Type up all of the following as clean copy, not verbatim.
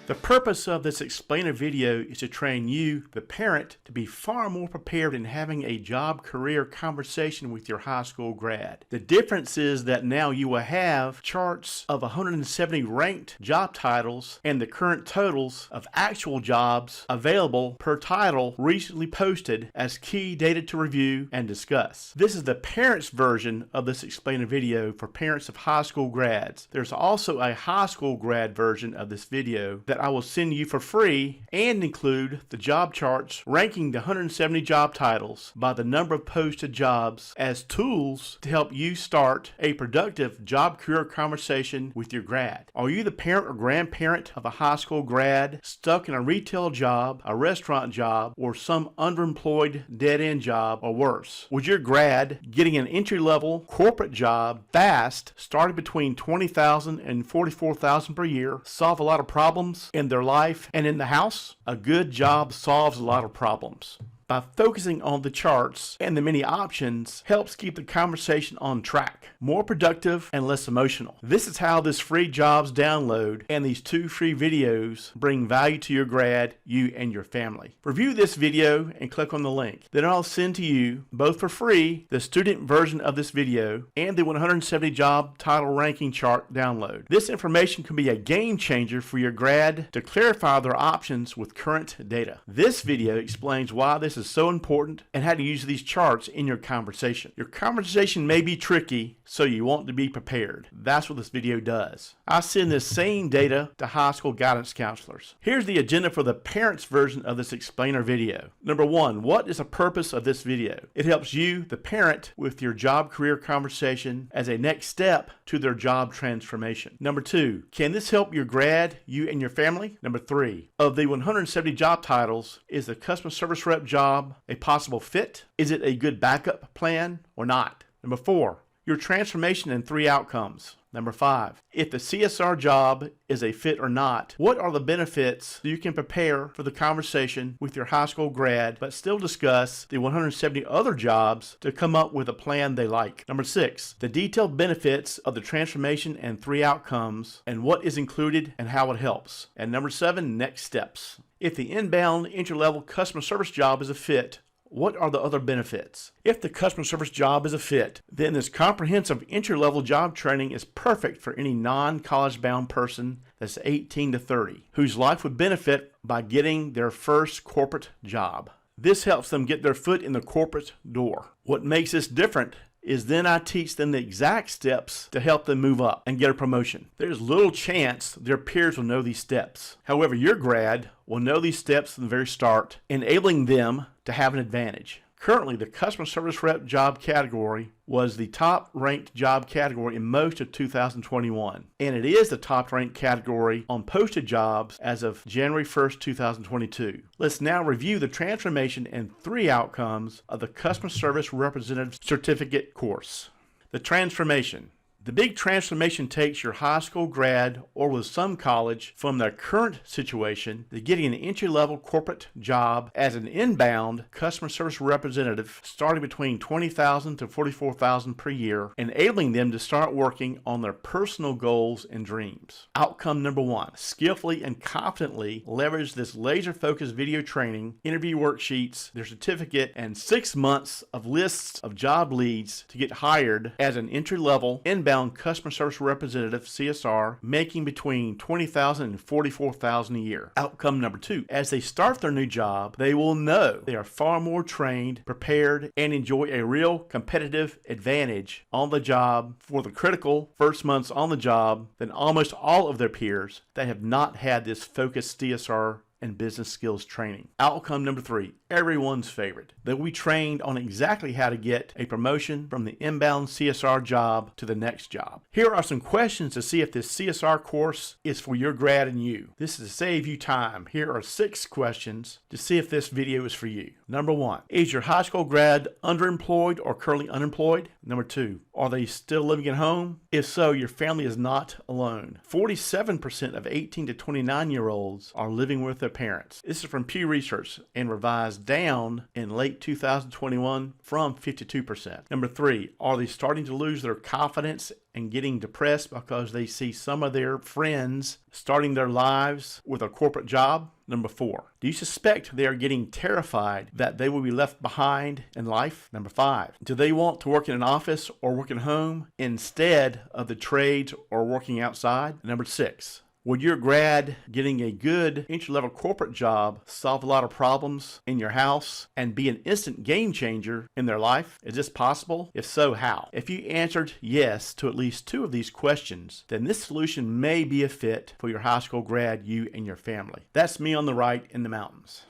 The purpose of this explainer video is to train you, the parent, to be far more prepared in having a job career conversation with your high school grad. The difference is that now you will have charts of 170 ranked job titles and the current totals of actual jobs available per title recently posted as key data to review and discuss. This is the parent's version of this explainer video for parents of high school grads. There's also a high school grad version of this video that I will send you for free and include the job charts ranking the 170 job titles by the number of posted jobs as tools to help you start a productive job career conversation with your grad. Are you the parent or grandparent of a high school grad stuck in a retail job, a restaurant job, or some underemployed dead-end job or worse? Would your grad getting an entry-level corporate job fast, starting between $20,000 and $44,000 per year, solve a lot of problems in their life and in the house? A good job solves a lot of problems. By focusing on the charts and the many options helps keep the conversation on track, more productive and less emotional. This is how this free jobs download and these 2 free videos bring value to your grad, you, and your family. Review this video and click on the link. Then I'll send to you, both for free, the student version of this video and the 170 job title ranking chart download. This information can be a game changer for your grad to clarify their options with current data. This video explains why this is so important and how to use these charts in your conversation. Your conversation may be tricky, so you want to be prepared. That's what this video does. I send this same data to high school guidance counselors. Here's the agenda for the parents version of this explainer video. Number 1, what is the purpose of this video? It helps you, the parent, with your job career conversation as a next step to their job transformation. Number 2, can this help your grad, you, and your family? Number 3, of the 170 job titles, is the customer service rep job a possible fit? Is it a good backup plan or not? Number 4, your transformation and 3 outcomes. Number 5, if the CSR job is a fit or not, what are the benefits so you can prepare for the conversation with your high school grad but still discuss the 170 other jobs to come up with a plan they like? Number 6, the detailed benefits of the transformation and 3 outcomes and what is included and how it helps. And number 7, next steps. If the inbound entry-level customer service job is a fit, what are the other benefits? If the customer service job is a fit, then this comprehensive entry-level job training is perfect for any non-college bound person that's 18 to 30, whose life would benefit by getting their first corporate job. This helps them get their foot in the corporate door. What makes this different is then I teach them the exact steps to help them move up and get a promotion. There's little chance their peers will know these steps. However, your grad will know these steps from the very start, enabling them to have an advantage. Currently, the customer service rep job category was the top ranked job category in most of 2021, and it is the top ranked category on posted jobs as of January 1st, 2022. Let's now review the transformation and 3 outcomes of the customer service representative certificate course. The transformation. The big transformation takes your high school grad or with some college from their current situation to getting an entry-level corporate job as an inbound customer service representative starting between $20,000 to $44,000 per year, enabling them to start working on their personal goals and dreams. Outcome number 1, skillfully and confidently leverage this laser-focused video training, interview worksheets, their certificate, and 6 months of lists of job leads to get hired as an entry-level inbound customer service representative CSR, making between $20,000 and $44,000 a year. Outcome number 2, as they start their new job, they will know they are far more trained, prepared, and enjoy a real competitive advantage on the job for the critical first months on the job than almost all of their peers that have not had this focused CSR and business skills training. Outcome number 3, everyone's favorite. They'll be trained on exactly how to get a promotion from the inbound CSR job to the next job. Here are some questions to see if this CSR course is for your grad and you. This is to save you time. Here are 6 questions to see if this video is for you. Number 1, is your high school grad underemployed or currently unemployed? Number 2, are they still living at home? If so, your family is not alone. 47% of 18 to 29-year-olds are living with their parents. This is from Pew Research and revised down in late 2021 from 52%. Number 3, are they starting to lose their confidence and getting depressed because they see some of their friends starting their lives with a corporate job? Number 4, do you suspect they are getting terrified that they will be left behind in life? Number 5, do they want to work in an office or work at home instead of the trades or working outside? Number 6, would your grad getting a good entry-level corporate job solve a lot of problems in your house and be an instant game changer in their life? Is this possible? If so, how? If you answered yes to at least 2 of these questions, then this solution may be a fit for your high school grad, you, and your family. That's me on the right in the mountains.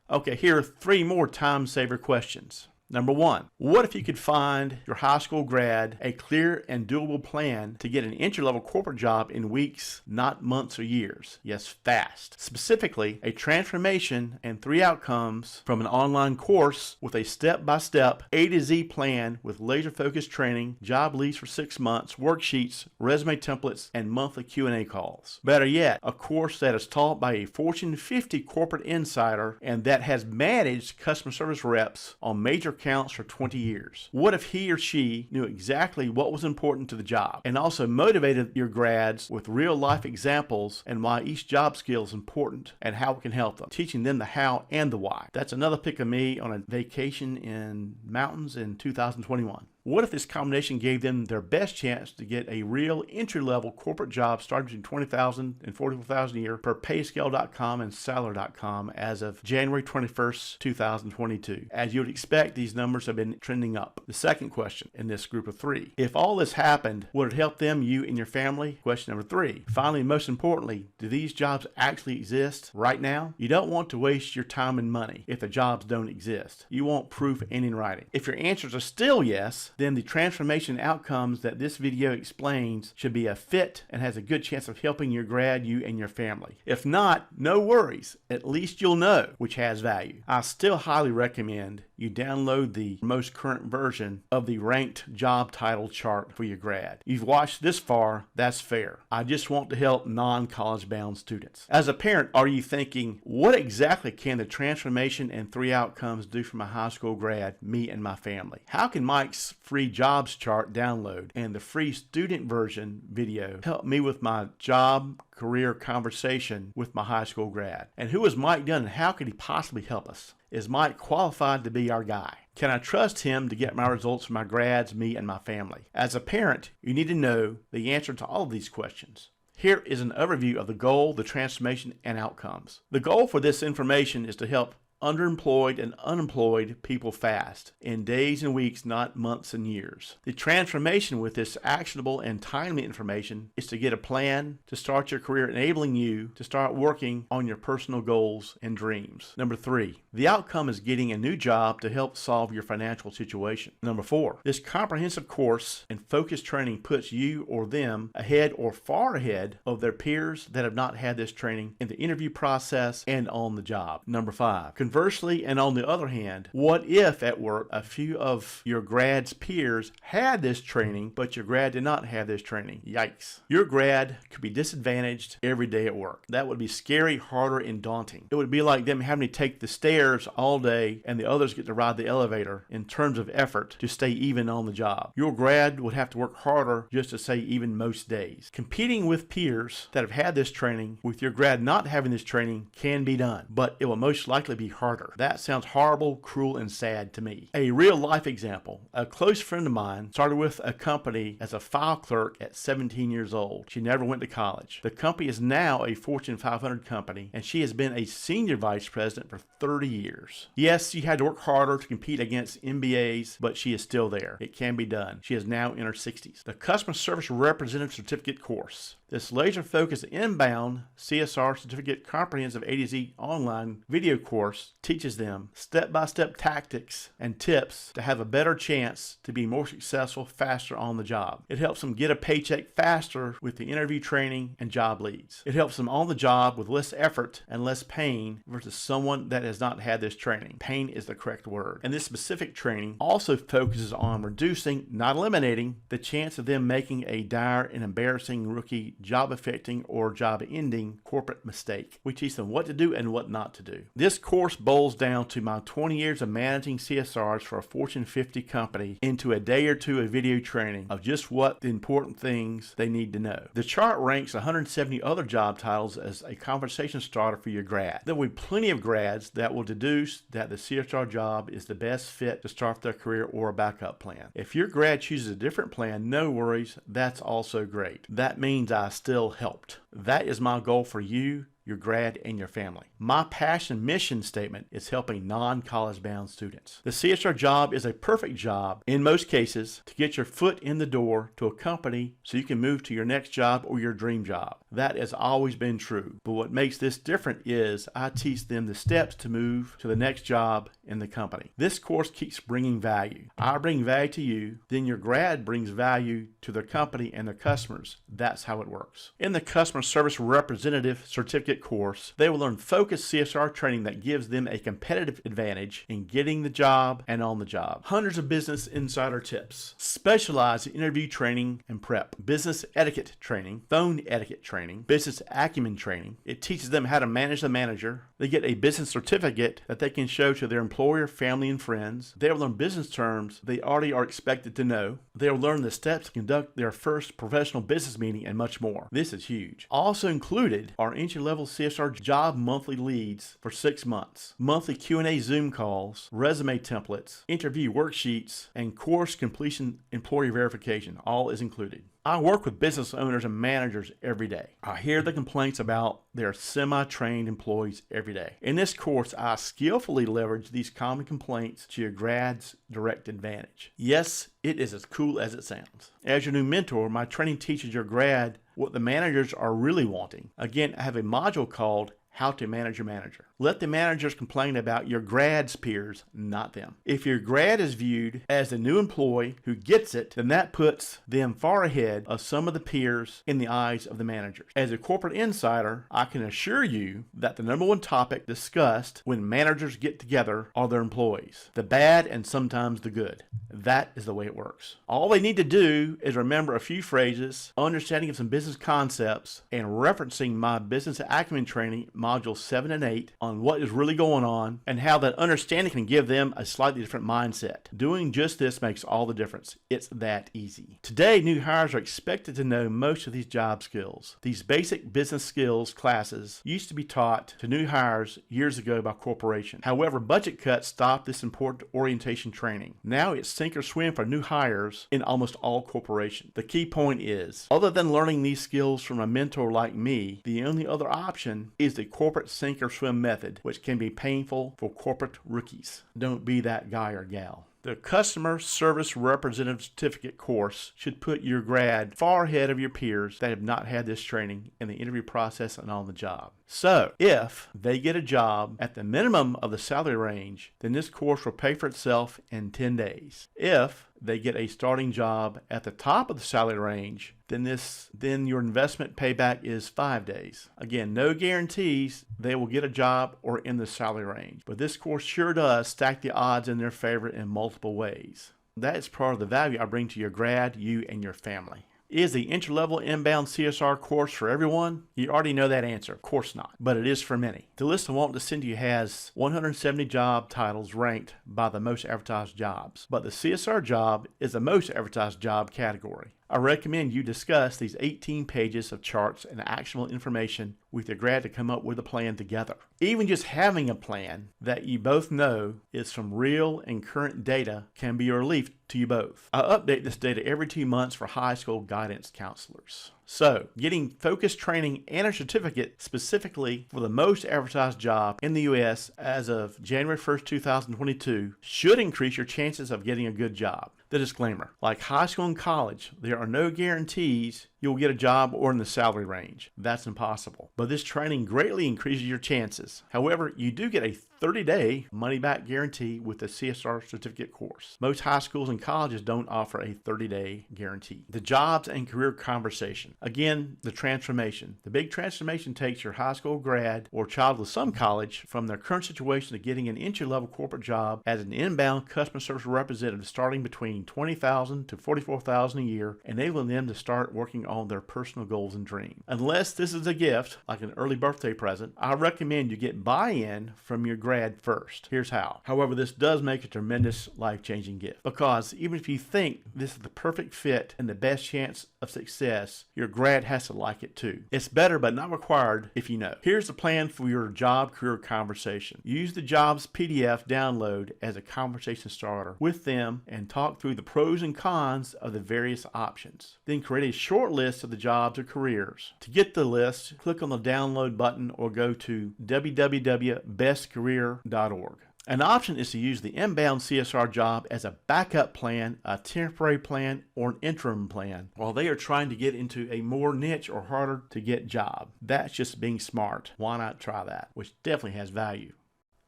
Okay, here are 3 more time saver questions. Number 1, what if you could find your high school grad a clear and doable plan to get an entry-level corporate job in weeks, not months or years? Yes, fast. Specifically, a transformation and 3 outcomes from an online course with a step-by-step A to Z plan with laser-focused training, job leads for 6 months, worksheets, resume templates, and monthly Q&A calls. Better yet, a course that is taught by a Fortune 50 corporate insider and that has managed customer service reps on major accounts for 20 years. What if he or she knew exactly what was important to the job and also motivated your grads with real life examples and why each job skill is important and how it can help them, teaching them the how and the why? That's another pick of me on a vacation in mountains in 2021. What if this combination gave them their best chance to get a real entry-level corporate job starting between $20,000 and $44,000 a year per payscale.com and salary.com as of January 21st, 2022? As you would expect, these numbers have been trending up. The second question in this group of 3, if all this happened, would it help them, you, and your family? Question number 3, finally, most importantly, do these jobs actually exist right now? You don't want to waste your time and money if the jobs don't exist. You want proof and in writing. If your answers are still yes, then the transformation outcomes that this video explains should be a fit and has a good chance of helping your grad, you, and your family. If not, no worries. At least you'll know which has value. I still highly recommend you download the most current version of the ranked job title chart for your grad. You've watched this far, that's fair. I just want to help non-college bound students. As a parent, are you thinking, what exactly can the transformation and 3 outcomes do for my high school grad, me, and my family? How can Mike's free jobs chart download and the free student version video help me with my job career conversation with my high school grad? And who is Mike Dunn and how could he possibly help us? Is Mike qualified to be our guy? Can I trust him to get my results for my grads, me, and my family? As a parent, you need to know the answer to all of these questions. Here is an overview of the goal, the transformation, and outcomes. The goal for this information is to help underemployed and unemployed people fast in days and weeks, not months and years. The transformation with this actionable and timely information is to get a plan to start your career, enabling you to start working on your personal goals and dreams. Number 3, the outcome is getting a new job to help solve your financial situation. Number 4, this comprehensive course and focused training puts you or them ahead or far ahead of their peers that have not had this training in the interview process and on the job. Number 5, conversely, and on the other hand, what if at work a few of your grad's peers had this training, but your grad did not have this training? Yikes. Your grad could be disadvantaged every day at work. That would be scary, harder, and daunting. It would be like them having to take the stairs all day and the others get to ride the elevator in terms of effort to stay even on the job. Your grad would have to work harder just to stay even most days. Competing with peers that have had this training with your grad not having this training can be done, but it will most likely be harder. That sounds horrible, cruel, and sad to me. A real life example. A close friend of mine started with a company as a file clerk at 17 years old. She never went to college. The company is now a Fortune 500 company, and she has been a senior vice president for 30 years. Yes, she had to work harder to compete against MBAs, but she is still there. It can be done. She is now in her 60s. The Customer Service Representative Certificate course. This laser-focused inbound CSR Certificate Comprehensive A to Z online video course teaches them step-by-step tactics and tips to have a better chance to be more successful faster on the job. It helps them get a paycheck faster with the interview training and job leads. It helps them on the job with less effort and less pain versus someone that has not had this training. Pain is the correct word. And this specific training also focuses on reducing, not eliminating, the chance of them making a dire and embarrassing rookie job-affecting or job-ending corporate mistake. We teach them what to do and what not to do. This course boils down to my 20 years of managing CSRs for a Fortune 50 company into a day or two of video training of just what the important things they need to know. The chart ranks 170 other job titles as a conversation starter for your grad. There will be plenty of grads that will deduce that the CSR job is the best fit to start their career or a backup plan. If your grad chooses a different plan, no worries, that's also great. That means I still helped. That is my goal for you, your grad, and your family. My passion mission statement is helping non-college bound students. The CSR job is a perfect job, in most cases, to get your foot in the door to a company so you can move to your next job or your dream job. That has always been true. But what makes this different is I teach them the steps to move to the next job in the company. This course keeps bringing value. I bring value to you, then your grad brings value to their company and their customers. That's how it works. In the Customer Service Representative Certificate course, they will learn focused CSR training that gives them a competitive advantage in getting the job and on the job. Hundreds of business insider tips, specialized interview training and prep, business etiquette training, phone etiquette training, business acumen training. It teaches them how to manage the manager. They get a business certificate that they can show to their employer, family, and friends. They will learn business terms they already are expected to know. They will learn the steps to conduct their first professional business meeting and much more. This is huge. Also included are entry-level CSR job monthly leads for 6 months, monthly Q&A Zoom calls, resume templates, interview worksheets, and course completion employee verification. All is included. I work with business owners and managers every day. I hear the complaints about their semi-trained employees every day. In this course, I skillfully leverage these common complaints to your grad's direct advantage. Yes, it is as cool as it sounds. As your new mentor, my training teaches your grad what the managers are really wanting. Again, I have a module called How to Manage Your Manager. Let the managers complain about your grad's peers, not them. If your grad is viewed as the new employee who gets it, then that puts them far ahead of some of the peers in the eyes of the managers. As a corporate insider, I can assure you that the number one topic discussed when managers get together are their employees, the bad and sometimes the good. That is the way it works. All they need to do is remember a few phrases, understanding of some business concepts, and referencing my business acumen training, modules 7 and 8, on what is really going on and how that understanding can give them a slightly different mindset. Doing just this makes all the difference. It's that easy. Today, new hires are expected to know most of these job skills. These basic business skills classes used to be taught to new hires years ago by corporations. However, budget cuts stopped this important orientation training. Now it's sink or swim for new hires in almost all corporations. The key point is, other than learning these skills from a mentor like me, the only other option is the corporate sink or swim method, which can be painful for corporate rookies. Don't be that guy or gal. The Customer Service Representative Certificate course should put your grad far ahead of your peers that have not had this training in the interview process and on the job. So, if they get a job at the minimum of the salary range, then this course will pay for itself in 10 days. If they get a starting job at the top of the salary range, then your investment payback is 5 days. Again, no guarantees they will get a job or in the salary range, but this course sure does stack the odds in their favor in multiple ways. That is part of the value I bring to your grad, you, and your family. Is the entry-level inbound CSR course for everyone? You already know that answer. Of course not, but it is for many. The list I want to send you has 170 job titles ranked by the most advertised jobs, but the CSR job is the most advertised job category. I recommend you discuss these 18 pages of charts and actionable information with your grad to come up with a plan together. Even just having a plan that you both know is from real and current data can be a relief to you both. I update this data every 2 months for high school guidance counselors. So, getting focused training and a certificate specifically for the most advertised job in the U.S. as of January 1st, 2022 should increase your chances of getting a good job. The disclaimer: like high school and college, there are no guarantees you'll get a job or in the salary range. That's impossible. But this training greatly increases your chances. However, you do get a 30-day money-back guarantee with the CSR certificate course. Most high schools and colleges don't offer a 30-day guarantee. The jobs and career conversation. Again, the transformation. The big transformation takes your high school grad or child with some college from their current situation to getting an entry-level corporate job as an inbound customer service representative starting between $20,000 to $44,000 a year, enabling them to start working on their personal goals and dreams. Unless this is a gift, like an early birthday present, I recommend you get buy-in from your grad first. Here's how. However, this does make a tremendous life-changing gift, because even if you think this is the perfect fit and the best chance of success, your grad has to like it too. It's better but not required if you know. Here's the plan for your job career conversation. Use the jobs PDF download as a conversation starter with them and talk through the pros and cons of the various options. Then create a short list of the jobs or careers. To get the list, click on the download button or go to www.bestcareer.org. An option is to use the inbound CSR job as a backup plan, a temporary plan, or an interim plan while they are trying to get into a more niche or harder to get job. That's just being smart. Why not try that? Which definitely has value.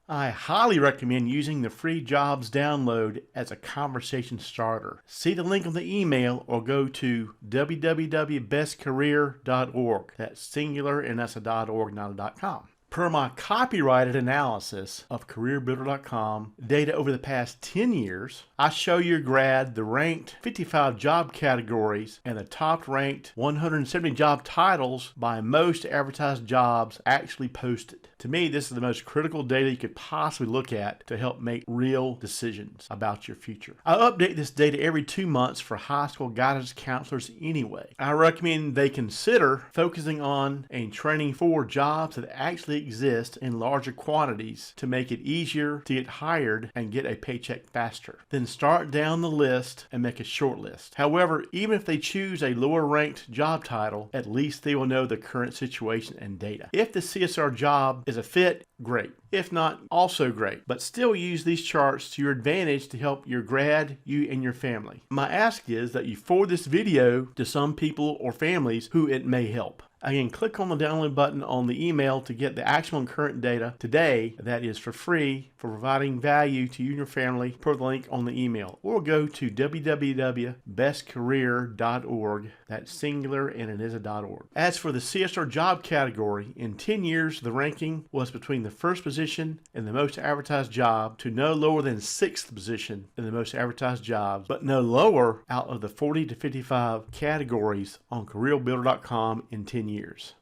I highly recommend using the free jobs download as a conversation starter. See the link on the email or go to www.bestcareer.org. That's singular and that's a .org, not a .com. Per my copyrighted analysis of CareerBuilder.com data over the past 10 years, I show your grad the ranked 55 job categories and the top ranked 170 job titles by most advertised jobs actually posted. To me, this is the most critical data you could possibly look at to help make real decisions about your future. I update this data every 2 months for high school guidance counselors anyway. I recommend they consider focusing on and training for jobs that actually exist in larger quantities to make it easier to get hired and get a paycheck faster. Then start down the list and make a short list. However, even if they choose a lower ranked job title, at least they will know the current situation and data. If the CSR job is a fit, great. If not, also great. But still use these charts to your advantage to help your grad, you, and your family. My ask is that you forward this video to some people or families who it may help. Again, click on the download button on the email to get the actual and current data today that is for free for providing value to you and your family per the link on the email. Or go to www.bestcareer.org. That's singular and it is a .org. As for the CSR job category, in 10 years the ranking was between the first position in the most advertised job to no lower than 6th position in the most advertised jobs, but no lower out of the 40 to 55 categories on CareerBuilder.com in 10 years.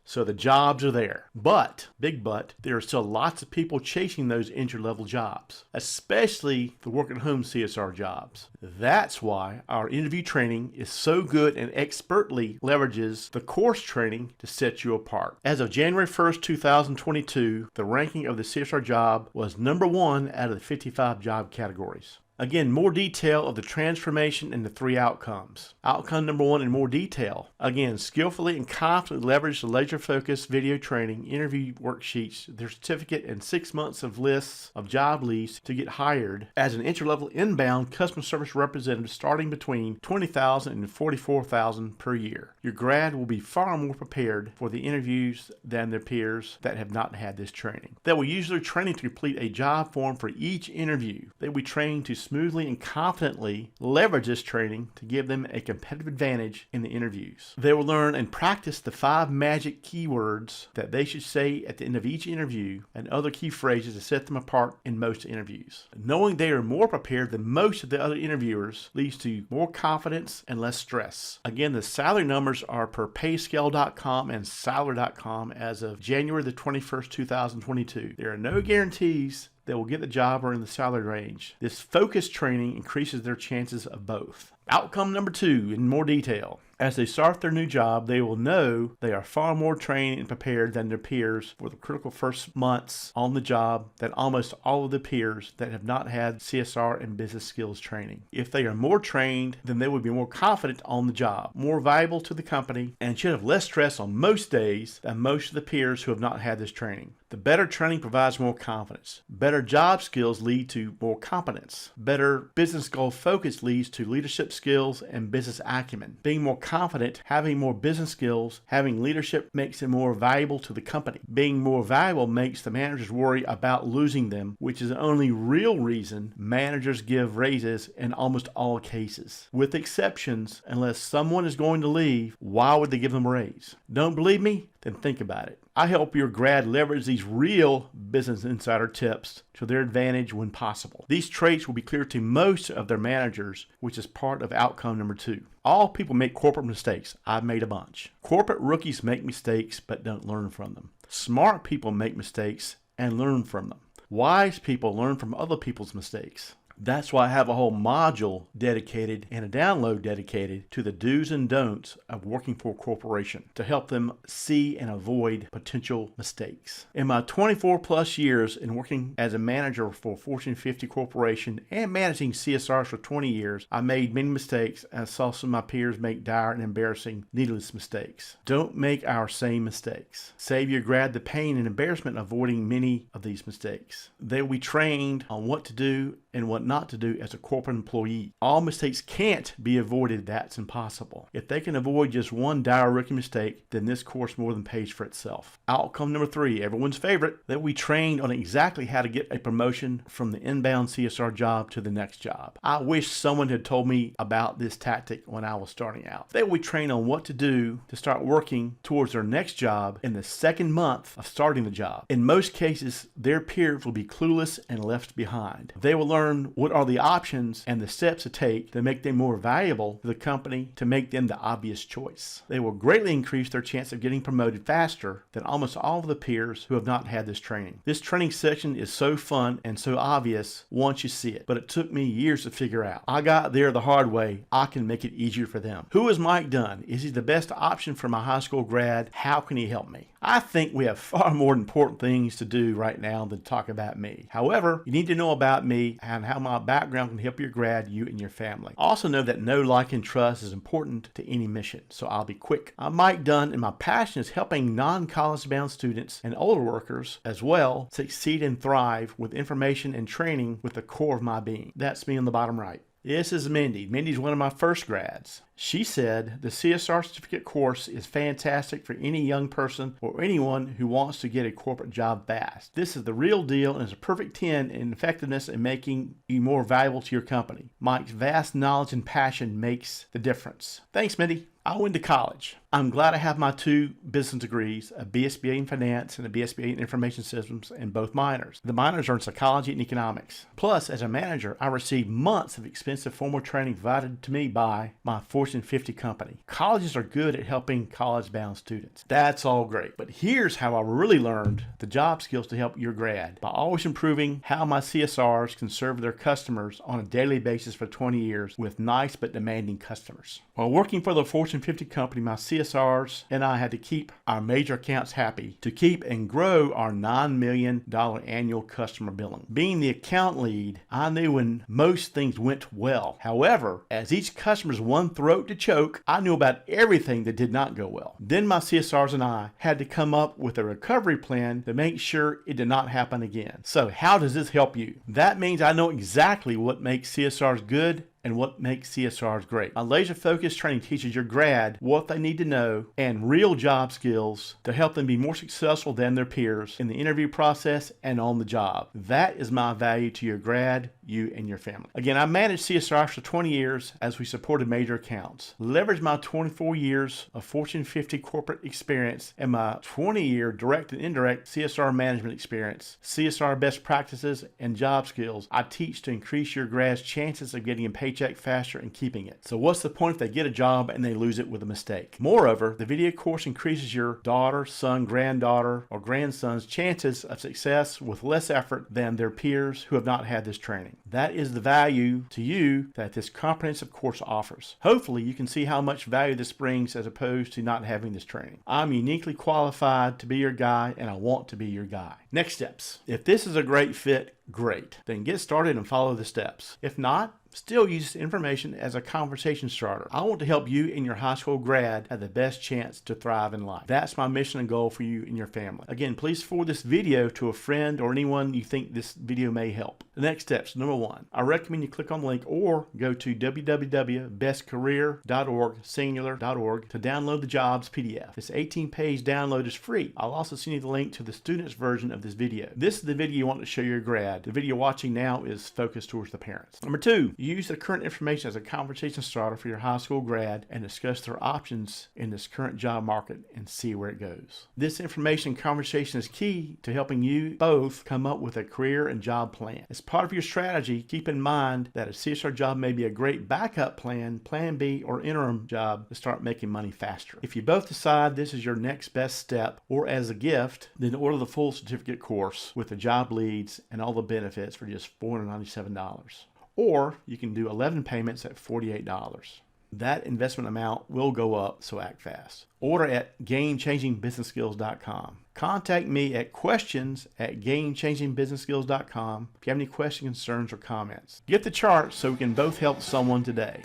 So the jobs are there. But, big but, there are still lots of people chasing those entry-level jobs, especially the work-at-home CSR jobs. That's why our interview training is so good and expertly leverages the course training to set you apart. As of January 1st, 2022, the ranking of the CSR job was number 1 out of the 55 job categories. Again, more detail of the transformation and the 3 outcomes. Outcome number 1 in more detail. Again, skillfully and confidently leverage the laser-focused video training, interview worksheets, their certificate, and 6 months of lists of job leads to get hired as an entry-level inbound customer service representative starting between $20,000 and $44,000 per year. Your grad will be far more prepared for the interviews than their peers that have not had this training. They will use their training to complete a job form for each interview. They will be trained to smoothly and confidently leverage this training to give them a competitive advantage in the interviews. They will learn and practice the 5 magic keywords that they should say at the end of each interview and other key phrases to set them apart in most interviews. Knowing they are more prepared than most of the other interviewers leads to more confidence and less stress. Again, the salary numbers are per payscale.com and salary.com as of January the 21st, 2022. There are no guarantees that will get the job or in the salary range. This focused training increases their chances of both. Outcome number 2 in more detail. As they start their new job, they will know they are far more trained and prepared than their peers for the critical first months on the job than almost all of the peers that have not had CSR and business skills training. If they are more trained, then they will be more confident on the job, more valuable to the company, and should have less stress on most days than most of the peers who have not had this training. The better training provides more confidence. Better job skills lead to more competence. Better business goal focus leads to leadership skills and business acumen. Being more confident, having more business skills, having leadership makes it more valuable to the company. Being more valuable makes the managers worry about losing them, which is the only real reason managers give raises in almost all cases. With exceptions, unless someone is going to leave, why would they give them a raise? Don't believe me? Then think about it. I help your grad leverage these real business insider tips to their advantage when possible. These traits will be clear to most of their managers, which is part of outcome number 2. All people make corporate mistakes. I've made a bunch. Corporate rookies make mistakes but don't learn from them. Smart people make mistakes and learn from them. Wise people learn from other people's mistakes. That's why I have a whole module dedicated and a download dedicated to the do's and don'ts of working for a corporation to help them see and avoid potential mistakes. In my 24 plus years in working as a manager for a Fortune 50 corporation and managing CSRs for 20 years, I made many mistakes and saw some of my peers make dire and embarrassing needless mistakes. Don't make our same mistakes. Save your grad the pain and embarrassment of avoiding many of these mistakes. They will be trained on what to do and what not to do as a corporate employee. All mistakes can't be avoided. That's impossible. If they can avoid just one dire rookie mistake, then this course more than pays for itself. Outcome number 3, everyone's favorite, that we trained on exactly how to get a promotion from the inbound CSR job to the next job. I wish someone had told me about this tactic when I was starting out. They will be trained on what to do to start working towards their next job in the second month of starting the job. In most cases, their peers will be clueless and left behind. They will learn what are the options and the steps to take to make them more valuable to the company, to make them the obvious choice. They will greatly increase their chance of getting promoted faster than almost all of the peers who have not had this training. This training section is so fun and so obvious once you see it, but it took me years to figure out. I got there the hard way. I can make it easier for them. Who is Mike Dunn? Is he the best option for my high school grad? How can he help me? I think we have far more important things to do right now than talk about me. However, you need to know about me and how my background can help your grad, you, and your family. Also know that know, like, and trust is important to any mission, so I'll be quick. I'm Mike Dunn, and my passion is helping non-college bound students and older workers as well succeed and thrive with information and training with the core of my being. That's me on the bottom right. This is Mindy. Mindy's one of my first grads. She said the CSR certificate course is fantastic for any young person or anyone who wants to get a corporate job fast. This is the real deal and is a perfect 10 in effectiveness in making you more valuable to your company. Mike's vast knowledge and passion makes the difference. Thanks, Mindy. I went to college. I'm glad I have my 2 business degrees, a BSBA in finance and a BSBA in information systems, in both minors. The minors are in psychology and economics. Plus, as a manager, I received months of expensive formal training provided to me by my Fortune 50 company. Colleges are good at helping college-bound students. That's all great. But here's how I really learned the job skills to help your grad. By always improving how my CSRs can serve their customers on a daily basis for 20 years with nice but demanding customers. While working for the Fortune 50 company, my CSRs and I had to keep our major accounts happy to keep and grow our $9 million annual customer billing. Being the account lead, I knew when most things went well. However, as each customer's one throat to choke, I knew about everything that did not go well. Then my CSRs and I had to come up with a recovery plan to make sure it did not happen again. So how does this help you? That means I know exactly what makes CSRs good and what makes CSRs great. My laser-focused training teaches your grad what they need to know and real job skills to help them be more successful than their peers in the interview process and on the job. That is my value to your grad, you, and your family. Again, I managed CSRs for 20 years as we supported major accounts. Leverage my 24 years of Fortune 50 corporate experience and my 20-year direct and indirect CSR management experience, CSR best practices, and job skills I teach to increase your grad's chances of getting a paycheck faster and keeping it. So what's the point if they get a job and they lose it with a mistake? Moreover, the video course increases your daughter, son, granddaughter, or grandson's chances of success with less effort than their peers who have not had this training. That is the value to you that this comprehensive course offers. Hopefully, you can see how much value this brings as opposed to not having this training. I'm uniquely qualified to be your guy, and I want to be your guy. Next steps. If this is a great fit, great. Then get started and follow the steps. If not, Still use this information as a conversation starter. I want to help you and your high school grad have the best chance to thrive in life. That's my mission and goal for you and your family. Again, please forward this video to a friend or anyone you think this video may help. The next steps. Number 1, I recommend you click on the link or go to www.bestcareer.org/singular.org to download the jobs PDF. This 18-page download is free. I'll also send you the link to the student's version of this video. This is the video you want to show your grad. The video watching now is focused towards the parents. Number 2, use the current information as a conversation starter for your high school grad and discuss their options in this current job market and see where it goes. This information conversation is key to helping you both come up with a career and job plan. As part of your strategy, keep in mind that a CSR job may be a great backup plan, plan B, or interim job to start making money faster. If you both decide this is your next best step or as a gift, then order the full certificate course with the job leads and all the benefits for just $497. Or you can do 11 payments at $48. That investment amount will go up, so act fast. Order at GameChangingBusinessSkills.com. Contact me at questions@GameChangingBusinessSkills.com if you have any questions, concerns, or comments. Get the chart so we can both help someone today.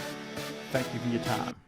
Thank you for your time.